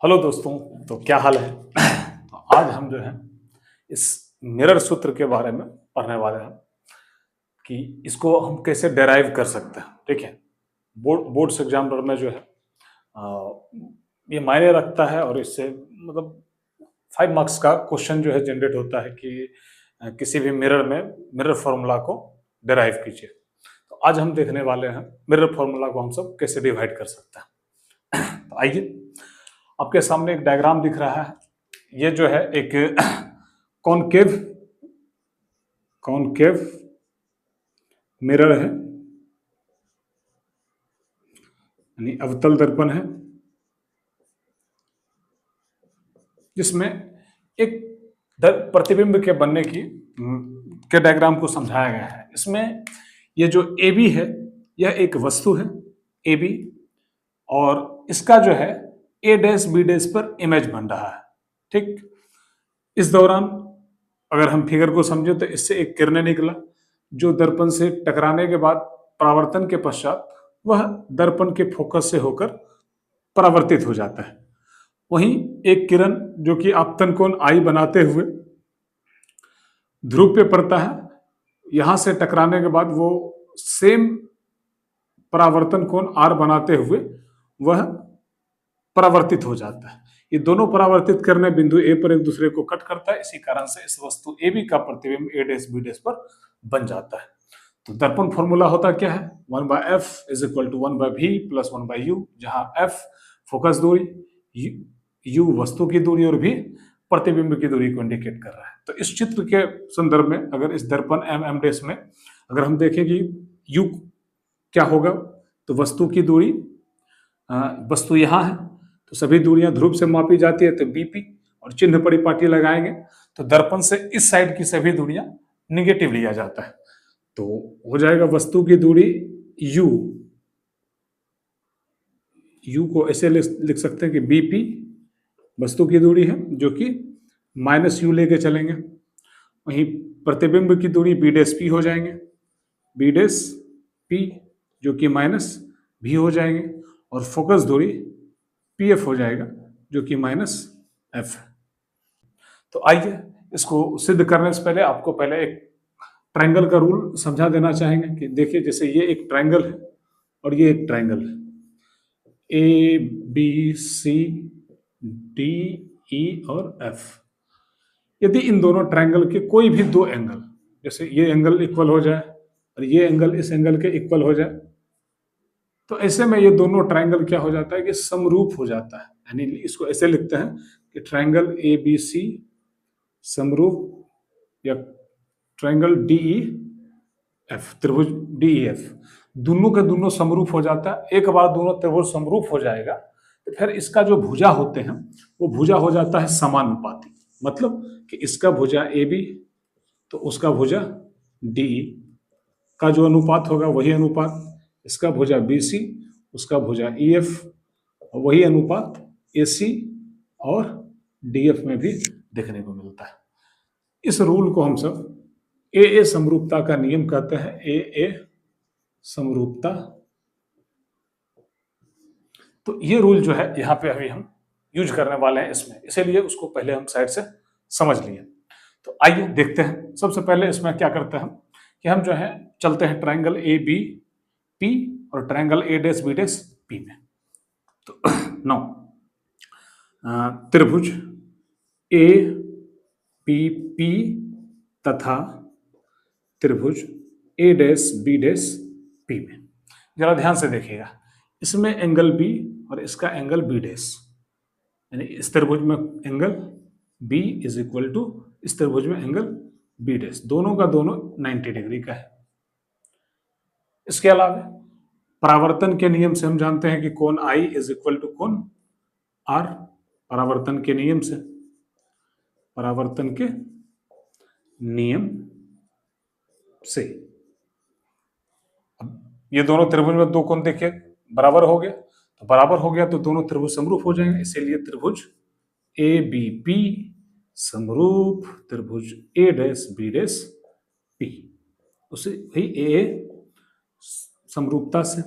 Hello दोस्तों। तो क्या हाल है? तो आज हम जो है इस मिरर सूत्र के बारे में पढ़ने वाले हैं कि इसको हम कैसे डेराइव कर सकते हैं। ठीक है, बोर्ड्स एग्जामिनर में जो है अ, ये मायने रखता है और इससे मतलब 5 मार्क्स का क्वेश्चन जो है जनरेट होता है कि किसी भी मिरर में मिरर फॉर्मूला को डेराइव कीजिए। तो आज हम देखने वाले हैं मिरर फॉर्मूला को हम सब कैसे डिवाइड कर सकते हैं। तो आइए, आपके सामने एक डायग्राम दिख रहा है। ये जो है एक कॉनकेव कॉनकेव मिरर है, यानी अवतल दर्पण है, जिसमें एक प्रतिबिंब के बनने की के डायग्राम को समझाया गया है। इसमें ये जो ए बी है, यह एक वस्तु है ए बी, और इसका जो है ए डैश बी डैश पर इमेज बन रहा है। ठीक, इस दौरान अगर हम फिगर को समझे तो इससे एक किरण निकला जो दर्पण से टकराने के बाद परावर्तन के पश्चात वह दर्पण के फोकस से होकर परावर्तित हो जाता है। वहीं एक किरण जो कि आपतन कोण आई बनाते हुए ध्रुव पे पड़ता है, यहां से टकराने के बाद वो सेम परावर्तन कोण आर बनाते हुए वह परावर्तित हो जाता है। ये दोनों परावर्तित करने बिंदु ए पर एक दूसरे को कट करता है। इसी कारण से इस वस्तु ए बी का प्रतिबिंब ए डैश बी डैश पर बन जाता है। तो दर्पण फॉर्मूला होता क्या है? 1/f is equal to 1/v plus 1/u, जहां f फोकस दूरी, u वस्तु की दूरी और v प्रतिबिंब की दूरी को इंडिकेट कर रहा है। तो इस चित्र के संदर्भ में अगर इस दर्पण एम डैश में अगर हम देखें कि u क्या होगा, तो वस्तु की दूरी, वस्तु यहां है तो सभी दूरियां ध्रुव से मापी जाती है, तो बीपी और चिन्ह परिपाटी लगाएंगे तो दर्पण से इस साइड की सभी दूरियां निगेटिव लिया जाता है। तो हो जाएगा वस्तु की दूरी u, u को ऐसे लिख सकते हैं कि बीपी वस्तु की दूरी है जो कि माइनस यू लेके चलेंगे। वहीं प्रतिबिंब की दूरी बी डैश पी हो जाएंगे, बी डैश पी जो कि माइनस भी हो जाएंगे, और फोकस दूरी पी एफ हो जाएगा जो कि माइनस एफ। तो आइए, इसको सिद्ध करने से पहले आपको पहले एक ट्रायंगल का रूल समझा देना चाहेंगे कि देखिए, जैसे ये एक ट्रायंगल है और ये एक ट्रायंगल है, A B C D E और एफ। यदि इन दोनों ट्रायंगल के कोई भी दो एंगल, जैसे ये एंगल इक्वल हो जाए और ये एंगल इस एंगल के इक्वल हो जाए, तो ऐसे में ये दोनों ट्रायंगल क्या हो जाता है कि समरूप हो जाता है। यानी इसको ऐसे लिखते हैं कि ट्रायंगल ए बी सी समरूप, या ट्रायंगल डी ई एफ, त्रिभुज डी ई एफ, दोनों के दोनों समरूप हो जाता है। एक बार दोनों त्रिभुज समरूप हो जाएगा तो फिर इसका जो भुजा होते हैं वो भुजा हो जाता है समानुपाती। मतलब कि इसका भुजा ए बी तो उसका भुजा डी का जो अनुपात होगा वही अनुपात, इसका भुजा बी सी उसका भुजा ई एफ, वही अनुपात ए सी और डी एफ में भी देखने को मिलता है। इस रूल को हम सब ए समरूपता का नियम कहते हैं। ए समरूपता। तो ये रूल जो है यहाँ पे अभी हम यूज करने वाले हैं इसमें, इसीलिए उसको पहले हम साइड से समझ लिए। तो आइए देखते हैं। सबसे पहले इसमें क्या करते हैं हम कि हम जो है चलते हैं ट्रायंगल ए बी पी और triangle A dash B dash P में। तो नौ त्रिभुज ए पी पी तथा त्रिभुज A dash B dash P में जरा ध्यान से देखिएगा। इसमें एंगल बी और इसका एंगल बी डैश, यानी इस त्रिभुज में angle B is equal to इस त्रिभुज में एंगल बी डैश, दोनों का दोनों 90 डिग्री का है। इसके अलावा परावर्तन के नियम से हम जानते हैं कि कोण आई इज इक्वल टू कोण आर। परावर्तन के नियम से, परावर्तन के नियम से अब ये दोनों त्रिभुज में दो कोण देखिए बराबर हो गया, तो बराबर हो गया तो दोनों त्रिभुज समरूप हो जाएंगे। इसीलिए त्रिभुज ए बी पी समरूप त्रिभुज A dash B dash P, उसे वही ए समरूपता से।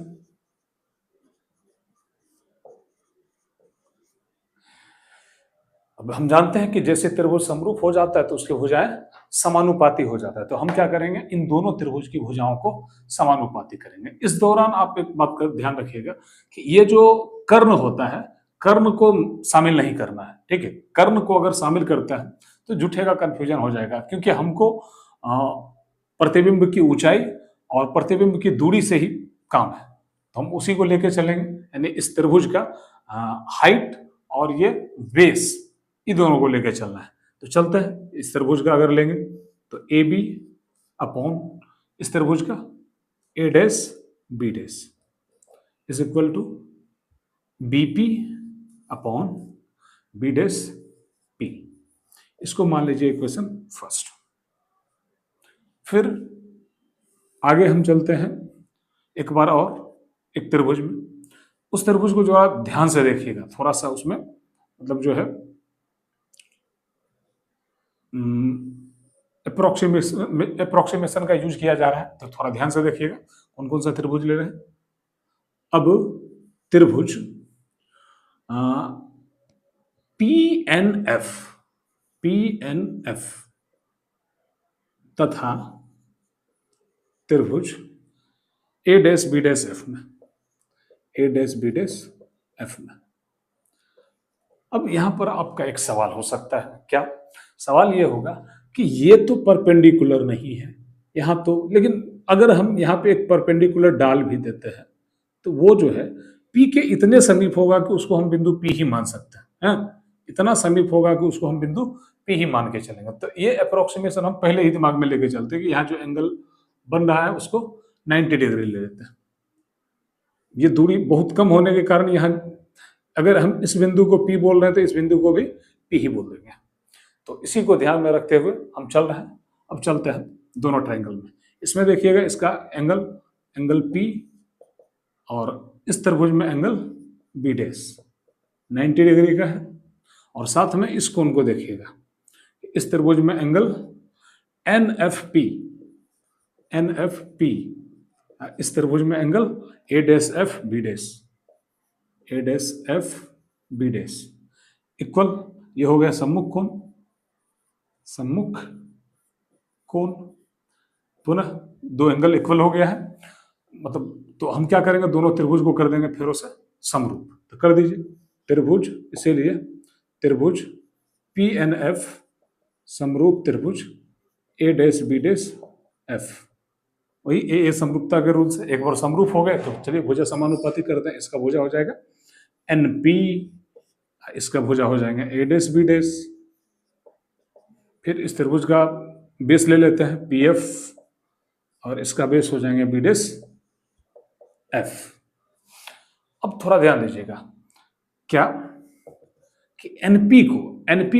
अब हम जानते हैं कि जैसे त्रिभुज समरूप हो जाता है तो उसके भुजाएं समानुपाती हो जाता है, तो हम क्या करेंगे, इन दोनों त्रिभुज की भुजाओं को समानुपाती करेंगे। इस दौरान आप एक बात का ध्यान रखिएगा कि ये जो कर्ण होता है, कर्ण को शामिल नहीं करना है, ठीक है। कर्ण को अगर शामिल करता है तो जुठे का कंफ्यूजन हो जाएगा, क्योंकि हमको प्रतिबिंब की ऊंचाई और प्रतिबिंब की दूरी से ही काम है, तो हम उसी को लेके चलेंगे, यानी इस त्रिभुज का हाइट और ये बेस, इन दोनों को लेकर चलना है। तो चलते हैं, इस त्रिभुज का अगर लेंगे तो ए बी अपॉन इस त्रिभुज का A dash B dash is equal to B P upon B dash P. इसको मान लीजिए इक्वेशन फर्स्ट। फिर आगे हम चलते हैं एक बार और एक त्रिभुज में। उस त्रिभुज को जो आप ध्यान से देखिएगा, थोड़ा सा उसमें मतलब जो है अप्रोक्सीमेशन का यूज किया जा रहा है, तो थोड़ा ध्यान से देखिएगा कौन कौन सा त्रिभुज ले रहे हैं। अब त्रिभुज PNF तथा त्रिभुज A dash B dash F में, A dash B dash F में। अब यहां पर आपका एक सवाल हो सकता है, क्या सवाल ये होगा कि ये तो परपेंडिकुलर नहीं है यहां तो, लेकिन अगर हम यहाँ पे एक परपेंडिकुलर डाल भी देते हैं तो वो जो है P के इतने समीप होगा कि उसको हम बिंदु P ही मान सकते हैं, इतना समीप होगा कि उसको हम बिंदु P ही मान के चलेंगे। तो ये अप्रोक्सीमेशन हम पहले ही दिमाग में लेके चलते हैं कि यहाँ जो एंगल बन रहा है उसको 90 डिग्री ले लेते हैं। ये दूरी बहुत कम होने के कारण यहाँ अगर हम इस बिंदु को P बोल रहे हैं तो इस बिंदु को भी P ही बोल देंगे। तो इसी को ध्यान में रखते हुए हम चल रहे हैं। अब चलते हैं दोनों ट्रायंगल में। इसमें देखिएगा इसका एंगल P और इस त्रिभुज में एंगल B डैश 90 डिग्री का है, और साथ में इस कोण को देखिएगा, इस त्रिभुज में एंगल NFP, इस त्रिभुज में angle A dash F B dash, A dash F B dash equal, ये हो गया सम्मुख कोण, पुनः दो एंगल इक्वल हो गया है, मतलब तो हम क्या करेंगे, दोनों त्रिभुज को कर देंगे फिर से समरूप। तो कर दीजिए त्रिभुज, इसीलिए त्रिभुज PNF समरूप त्रिभुज A dash B dash F, वही ए समरूपता के रूल से। एक बार समरूप हो गए तो चलिए भुजा समानुपाती करते हैं। इसका भुजा हो जाएगा NP, इसका भुजा हो जाएंगे A डैश B डैश, फिर इस त्रिभुज का बेस ले लेते हैं PF और इसका बेस हो जाएंगे B डैश F। अब थोड़ा ध्यान दीजिएगा क्या कि NP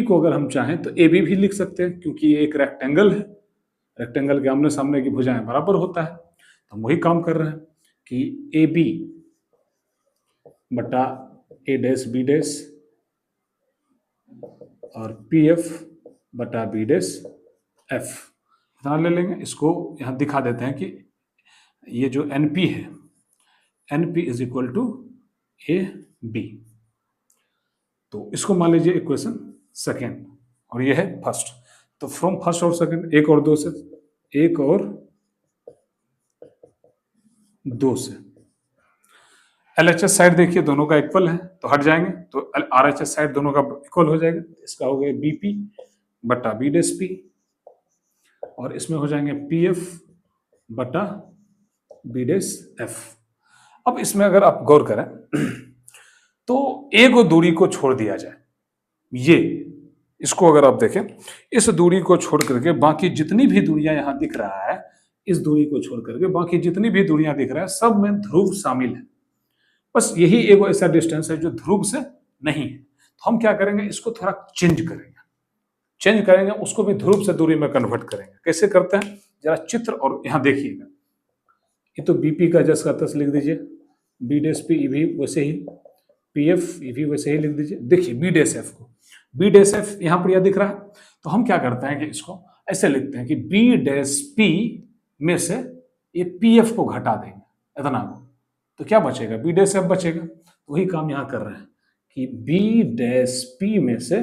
को अगर हम चाहें तो AB भी लिख सकते हैं, क्योंकि ये एक रेक्टेंगल है, रेक्टेंगल के आमने सामने की भुजाएं बराबर होता है, तो हम वही काम कर रहे हैं कि AB बटा A डैश B डैश और PF बटा B डैश F इतना ले लेंगे। इसको यहाँ दिखा देते हैं कि ये जो NP है, NP is equal to AB, तो इसको मान लीजिए इक्वेशन सेकेंड और ये है फर्स्ट। तो फ्रॉम फर्स्ट और सेकेंड, एक और दो से LHS साइड देखिए दोनों का इक्वल है, तो हट जाएंगे तो RHS साइड दोनों का इक्वल हो जाएगा। इसका हो गया BP बटा B डैश P और इसमें हो जाएंगे PF बटा B डैश F। अब इसमें अगर आप गौर करें तो एक दूरी को छोड़ दिया जाए, ये इसको अगर आप देखें, इस दूरी को छोड़ करके बाकी जितनी भी दूरियां यहां दिख रहा है, इस दूरी को छोड़ करके बाकी जितनी भी दूरियां दिख रहा है सब में ध्रुव शामिल है। बस यही एक ऐसा डिस्टेंस है जो ध्रुव से नहीं है। तो हम क्या करेंगे, इसको थोड़ा चेंज करेंगे, उसको भी ध्रुव से दूरी में कन्वर्ट करेंगे। कैसे करते हैं जरा चित्र और यहां देखिएगा। ये तो BP का जस का तस लिख दीजिए, B डैश P भी वैसे ही, PF भी वैसे ही लिख दीजिए। देखिए B डैश F को, B डैश F यहाँ पर यह दिख रहा है, तो हम क्या करते हैं कि इसको ऐसे लिखते हैं कि B डैश P में से ये PF को घटा देंगे इतना को, तो क्या बचेगा, B डैश F बचेगा। तो वही काम यहाँ कर रहे हैं कि B डैश P में से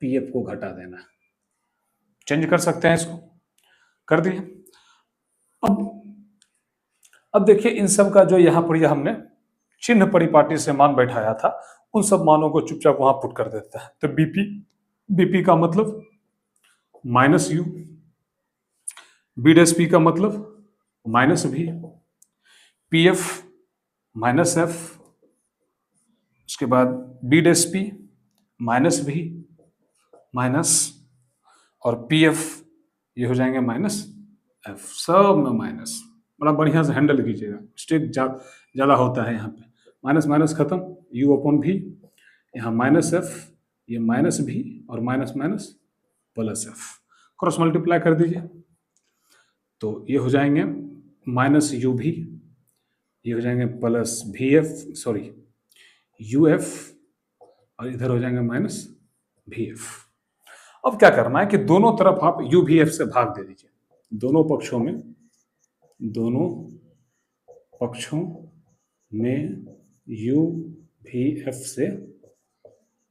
पीएफ को घटा देना। चेंज कर सकते हैं, इसको कर दिए। अब देखिए इन सब का जो यहाँ पर यह हमने चिन्ह परिपाटी से मान बैठाया था, उन सब मानों को चुपचाप वहां पुट कर देता है। तो बीपी का मतलब minus U, B dash P का मतलब minus V, PF minus F, उसके बाद B dash P minus V minus, और पीएफ ये हो जाएंगे माइनस एफ, सब में माइनस। बड़ा बढ़िया से हैंडल कीजिएगा, मिस्टेक ज़्यादा होता है यहाँ पे। माइनस माइनस खत्म, यू अपॉन भी, यहाँ माइनस एफ, ये माइनस भी, और minus minus plus F, cross multiply कर दीजिए। तो ये हो जाएंगे माइनस यू भी, ये हो जाएंगे प्लस भी एफ, सॉरी यू एफ, और इधर हो जाएंगे माइनस भी एफ। अब क्या करना है कि दोनों तरफ आप यू भी एफ से भाग दे दीजिए, दोनों पक्षों में यू भी एफ से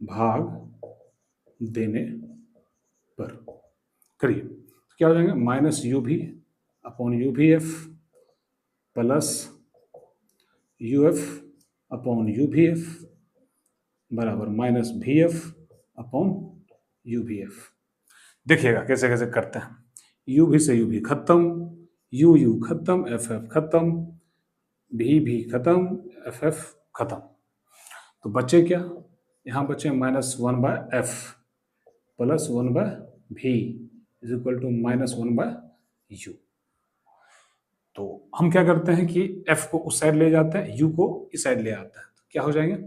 भाग देने पर करिए, तो क्या हो जाएगा, माइनस यू भी अपॉन यू भी F plus U F upon you भी एफ बराबर माइनस भी एफ अपॉन यू भी एफ। देखिएगा कैसे कैसे करते हैं। यू भी से यू भी खत्म, यू यू खत्म, एफ एफ खत्म, भी खत्म, एफ एफ खत्म। तो बचे क्या, यहाँ बचे minus one by F plus one by V is equal to minus one by U. तो हम क्या करते हैं कि एफ को उस साइड ले जाते हैं, यू को इस साइड ले आते हैं। तो क्या हो जाएंगे,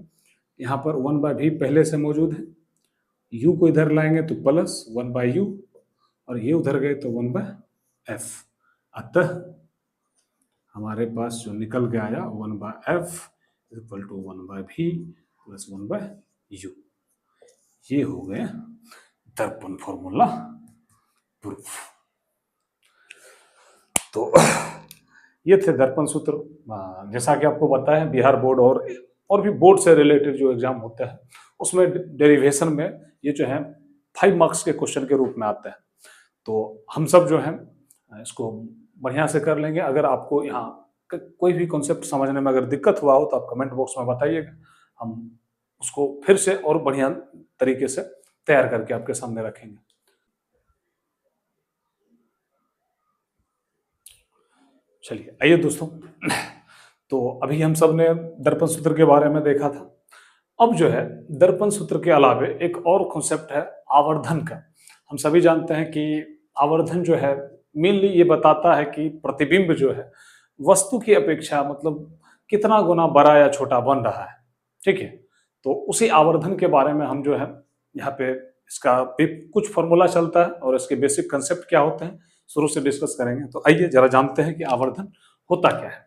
यहाँ पर वन बाय भी पहले से मौजूद है, यू को इधर लाएंगे तो प्लस वन बाय यू, और ये उधर गए तो वन बाय एफ। अतः हमारे पास जो निकल के आया one by F equal to one by V plus one by U. ये हो गए दर्पण फॉर्मूला प्रूफ। तो ये थे दर्पण सूत्र। जैसा कि आपको बताया बिहार बोर्ड और भी बोर्ड से रिलेटेड जो एग्जाम होता है उसमें डेरिवेशन में ये जो है 5 मार्क्स के क्वेश्चन के रूप में आता है। तो हम सब जो है इसको बढ़िया से कर लेंगे। अगर आपको यहाँ कोई भी कॉन्सेप्ट समझने में अगर दिक्कत हुआ हो तो आप कमेंट बॉक्स में बताइएगा, हम उसको फिर से और बढ़िया तरीके से तैयार करके आपके सामने रखेंगे। चलिए आइए दोस्तों, तो अभी हम सब ने दर्पण सूत्र के बारे में देखा था। अब जो है दर्पण सूत्र के अलावे एक और कॉन्सेप्ट है आवर्धन का। हम सभी जानते हैं कि आवर्धन जो है मेनली ये बताता है कि प्रतिबिंब जो है वस्तु की अपेक्षा मतलब कितना गुना बड़ा या छोटा बन रहा है, ठीक है। तो उसी आवर्धन के बारे में हम जो है यहाँ पे इसका भी कुछ फॉर्मूला चलता है और इसके बेसिक कंसेप्ट क्या होते हैं शुरू से डिस्कस करेंगे। तो आइए जरा जानते हैं कि आवर्धन होता क्या है,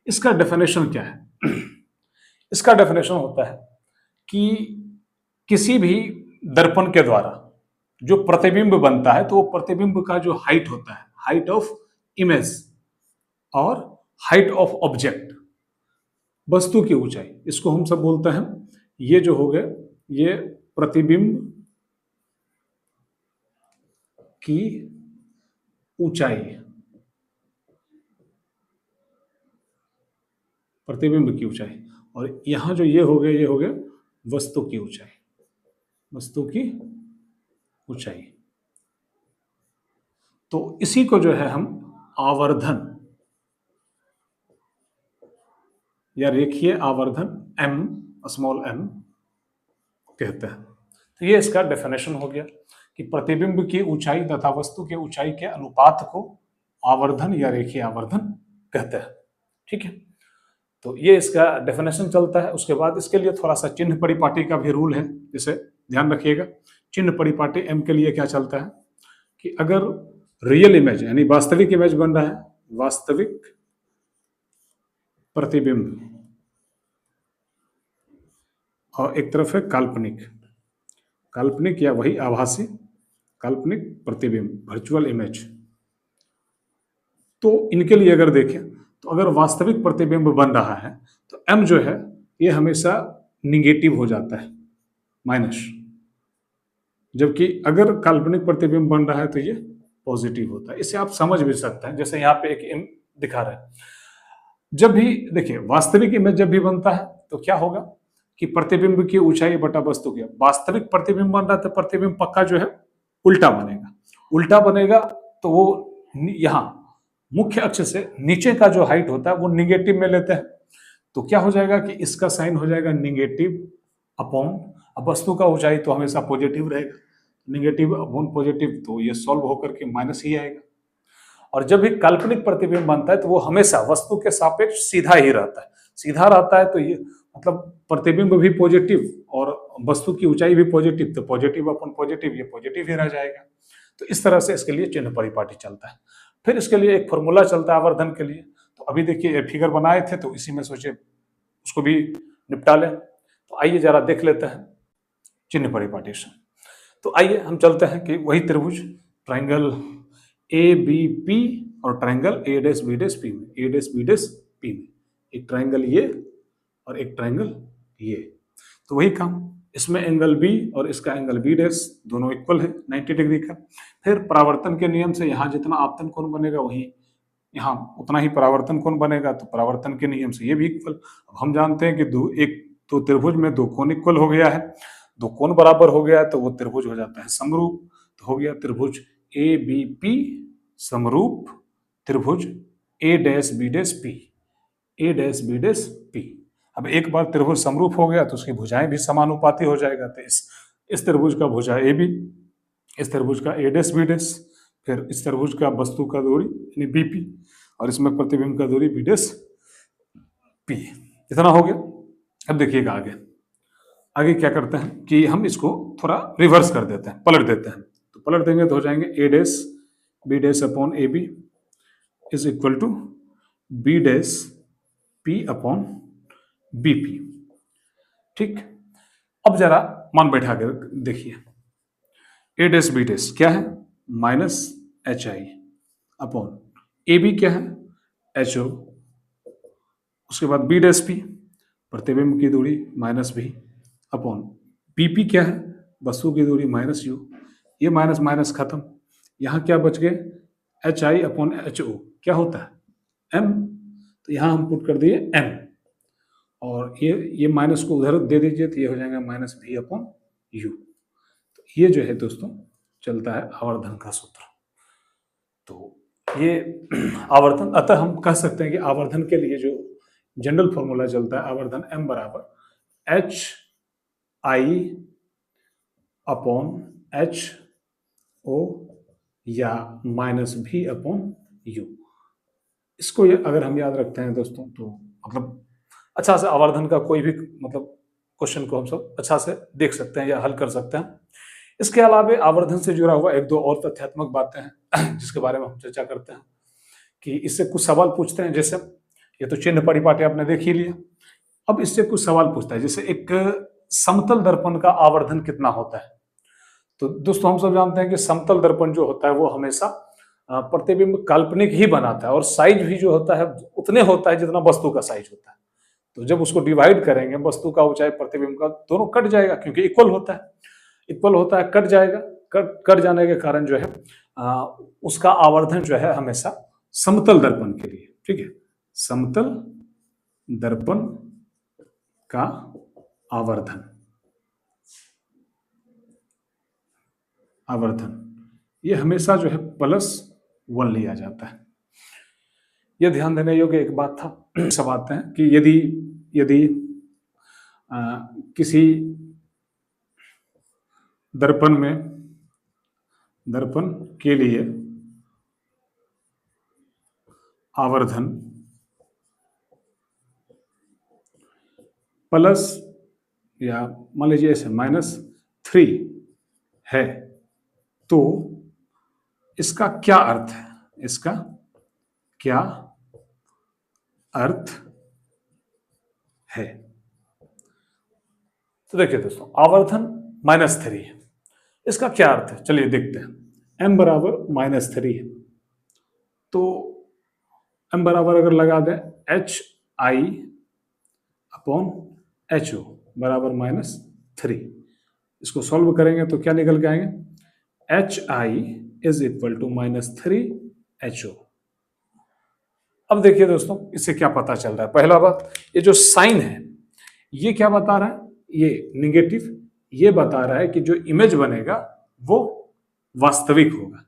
इसका डेफिनेशन क्या है। इसका डेफिनेशन होता है कि किसी भी दर्पण के द्वारा जो प्रतिबिंब बनता है तो वो प्रतिबिंब का जो हाइट होता है, हाइट ऑफ इमेज और हाइट ऑफ ऑब्जेक्ट, वस्तु की ऊंचाई, इसको हम सब बोलते हैं, ये जो हो गया ये प्रतिबिंब की ऊंचाई, प्रतिबिंब की ऊंचाई। और यहां जो ये हो गया वस्तु की ऊंचाई, वस्तु की ऊंचाई। तो इसी को जो है हम आवर्धन या रेखीय आवर्धन m स्मॉल m कहते हैं। तो ये इसका डेफिनेशन हो गया कि प्रतिबिंब की ऊंचाई तथा वस्तु के ऊंचाई के अनुपात को आवर्धन या रेखीय आवर्धन कहते हैं, ठीक है। तो ये इसका डेफिनेशन चलता है। उसके बाद इसके लिए थोड़ा सा चिन्ह परिपाटी का भी रूल है, इसे ध्यान रखिएगा। चिन्ह परिपाटी m के लिए क्या चलता है कि अगर रियल इमेज यानी वास्तविक इमेज बन रहा है, वास्तविक प्रतिबिंब, और एक तरफ है काल्पनिक या वही आभासी काल्पनिक प्रतिबिंब, वर्चुअल इमेज। तो इनके लिए अगर देखें तो अगर वास्तविक प्रतिबिंब बन रहा है तो m जो है ये हमेशा निगेटिव हो जाता है, माइनस। जबकि अगर काल्पनिक प्रतिबिंब बन रहा है तो ये पॉजिटिव होता है। इसे आप समझ भी सकते हैं, जैसे यहाँ पे एक दिखा रहा है। जब भी देखिए वास्तविक इमेज जब भी बनता है तो क्या होगा कि प्रतिबिंब की ऊंचाई बटा वस्तु की, वास्तविक प्रतिबिंब बन रहा है तो प्रतिबिंब पक्का जो है उल्टा बनेगा। उल्टा बनेगा तो वो यहाँ मुख्य अक्ष से नीचे का जो हाइट होता है वो निगेटिव में लेते हैं, तो क्या हो जाएगा कि इसका साइन हो जाएगा निगेटिव अपॉन, अब वस्तु का ऊंचाई तो हमेशा पॉजिटिव रहेगा, निगेटिव अपॉन पॉजिटिव, तो ये सॉल्व होकर के माइनस ही आएगा। और जब भी काल्पनिक प्रतिबिंब बनता है तो वो हमेशा वस्तु के सापेक्ष सीधा ही रहता है। सीधा रहता है तो ये मतलब प्रतिबिंब भी पॉजिटिव और वस्तु की ऊंचाई भी पॉजिटिव, तो पॉजिटिव अपॉन पॉजिटिव ये पॉजिटिव ही रह जाएगा। तो इस तरह से इसके लिए चिन्ह परिपाटी चलता है। फिर इसके लिए एक फॉर्मूला चलता है आवर्धन के लिए। तो अभी देखिए फिगर बनाए थे तो इसी में सोचे उसको भी निपटा लें। तो आइए जरा देख लेते हैं चिन्ह परिपाटी से। तो आइए हम चलते हैं कि वही त्रिभुज ट्राइंगल ए बी पी और triangle A dash B dash P में, A dash B dash P में एक ट्राइंगल ये और एक ट्राइंगल ये, तो वही काम, इसमें एंगल बी और इसका एंगल बी डैश दोनों इक्वल है 90 डिग्री का। फिर परावर्तन के नियम से यहाँ जितना आपतन कोण बनेगा वही यहाँ उतना ही परावर्तन कोण बनेगा, तो परावर्तन के नियम से ये भी इक्वल। अब हम जानते हैं कि दो त्रिभुज में दो कोण इक्वल हो गया है, दो कोण बराबर हो गया है तो वो त्रिभुज हो जाता है समरूप। तो हो गया त्रिभुज ए बी पी समरूप त्रिभुज A dash B dash P, A dash B dash P. अब एक बार त्रिभुज समरूप हो गया तो उसकी भुजाएं भी समानुपाती हो जाएगा। तो इस त्रिभुज का भुजा ए बी, इस त्रिभुज का ए डैश बी डैश, फिर इस त्रिभुज का वस्तु का दूरी यानी बी पी और इसमें प्रतिबिंब का दूरी बी डैश पी। इतना हो गया। अब देखिएगा आगे, आगे क्या करते हैं कि हम इसको थोड़ा रिवर्स कर देते हैं, पलट देते हैं। तो पलट देंगे तो हो जाएंगे A dash B dash upon A B is equal to B dash P upon B P. ठीक, अब जरा मान बैठा कर देखिए, ए डैश बी डैश क्या है minus H I upon A B क्या है एच ओ, उसके बाद बी डैश पी प्रतिबिंब की दूरी माइनस भी अपॉन बी पी क्या है वस्तु की दूरी माइनस यू, ये माइनस माइनस खत्म, यहाँ क्या बच गए H I upon H O क्या होता है एम, तो यहाँ हम पुट कर दिए एम और ये माइनस को उधर दे दीजिए तो ये हो जाएगा माइनस भी अपॉन यू। तो ये जो है दोस्तों चलता है आवर्धन का सूत्र। तो ये आवर्धन, अतः हम कह सकते हैं कि आवर्धन के लिए जो जनरल फॉर्मूला चलता है आवर्धन m बराबर H I upon H O या माइनस भी अपॉन यू। इसको ये अगर हम याद रखते हैं दोस्तों तो मतलब अच्छा से आवर्धन का कोई भी मतलब क्वेश्चन को हम सब अच्छा से देख सकते हैं या हल कर सकते हैं। इसके अलावा आवर्धन से जुड़ा हुआ एक दो और तथ्यात्मक बातें हैं जिसके बारे में हम चर्चा करते हैं कि इससे कुछ सवाल पूछते हैं। जैसे ये तो चिन्ह परिपाटी आपने देख ही लिया, अब इससे कुछ सवाल पूछता है जैसे एक समतल दर्पण का आवर्धन कितना होता है। तो दोस्तों हम सब जानते हैं कि समतल दर्पण जो होता है वो हमेशा प्रतिबिंब काल्पनिक ही बनाता है और साइज भी जो होता है उतने होता है जितना वस्तु का साइज होता है। तो जब उसको डिवाइड करेंगे वस्तु का ऊंचाई प्रतिबिंब का दोनों कट जाएगा क्योंकि इक्वल होता है, इक्वल होता है कट जाएगा, कट जाने के कारण जो है उसका आवर्धन जो है हमेशा समतल दर्पण के लिए, ठीक है, समतल दर्पण का आवर्धन, आवर्धन ये हमेशा जो है +1 लिया जाता है। यह ध्यान देने योग्य एक बात था। सब आते हैं कि यदि किसी दर्पण के लिए आवर्धन प्लस या मान लीजिए ऐसे -3 है तो इसका क्या अर्थ है, इसका क्या अर्थ है। तो देखिए दोस्तों आवर्धन -3 है, इसका क्या अर्थ है चलिए देखते हैं। m बराबर -3 है तो m बराबर अगर लगा दें H I upon H O बराबर -3, इसको सॉल्व करेंगे तो क्या निकल के आएंगे, HI is equal to -3HO। अब देखिए दोस्तों, इससे क्या पता चल रहा है। पहला बात, ये जो साइन है ये क्या बता रहा है, ये निगेटिव, ये बता रहा है कि जो इमेज बनेगा वो वास्तविक होगा।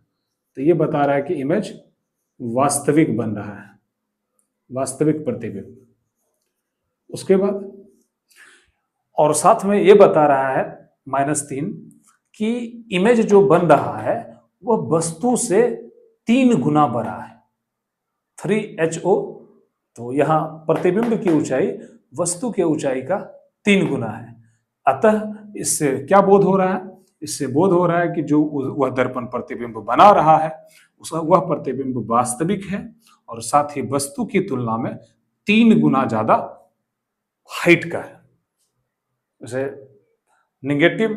तो ये बता रहा है कि इमेज वास्तविक बन रहा है, वास्तविक प्रतिबिंब। उसके बाद और साथ में ये बता रहा है -3 कि इमेज जो बन रहा है वह वस्तु से 3 गुना बड़ा है, 3HO। तो यहां प्रतिबिंब की ऊंचाई वस्तु के ऊंचाई का 3 गुना है। अतः इससे क्या बोध हो रहा है, इससे बोध हो रहा है कि जो वह दर्पण प्रतिबिंब बना रहा है उसका वह प्रतिबिंब वास्तविक है और साथ ही वस्तु की तुलना में 3 गुना ज्यादा हाइट का है। जैसे निगेटिव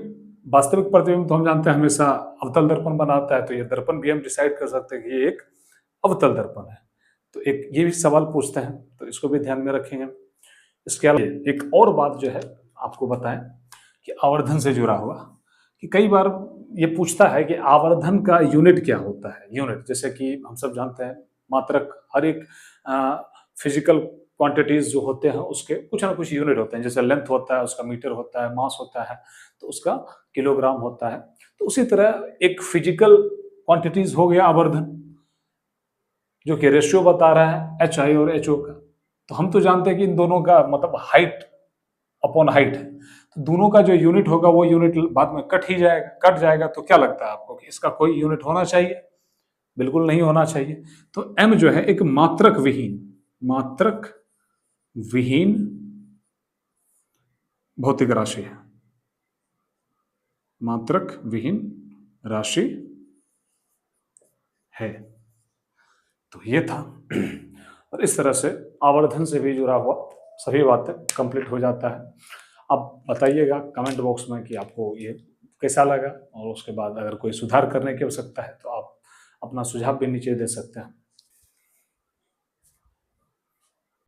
वास्तविक प्रतिबिंब तो हम जानते हैं हमेशा अवतल दर्पण बनाता है, तो ये दर्पण भी हम डिसाइड कर सकते हैं कि ये एक अवतल दर्पण है। तो एक ये भी सवाल पूछते हैं, तो इसको भी ध्यान में रखेंगे। इसके अलावा एक और बात जो है आपको बताएं कि आवर्धन से जुड़ा हुआ, कि कई बार ये पूछता है कि आवर्धन का यूनिट क्या होता है। यूनिट जैसे कि हम सब जानते हैं मात्रक, हर एक फिजिकल क्वांटिटीज जो होते हैं उसके कुछ ना कुछ यूनिट होते हैं। जैसे लेंथ होता है उसका मीटर होता है, मास होता है तो उसका किलोग्राम होता है। तो उसी तरह एक फिजिकल क्वांटिटीज हो गया आवर्धन, जो कि रेशियो बता रहा है HI और HO का। तो हम तो जानते हैं कि इन दोनों का मतलब हाइट अपॉन हाइट है, तो दोनों का जो यूनिट होगा वो यूनिट बाद में कट जाएगा। तो क्या लगता है आपको कि इसका कोई यूनिट होना चाहिए? बिल्कुल नहीं होना चाहिए। तो M जो है एक मात्रक विहीन भौतिक राशि है, मात्रक विहीन राशि है। तो ये था और इस तरह से आवर्धन से भी जुड़ा हुआ सभी बातें कंप्लीट हो जाता है। अब बताइएगा कमेंट बॉक्स में कि आपको ये कैसा लगा, और उसके बाद अगर कोई सुधार करने की आवश्यकता है तो आप अपना सुझाव भी नीचे दे सकते हैं।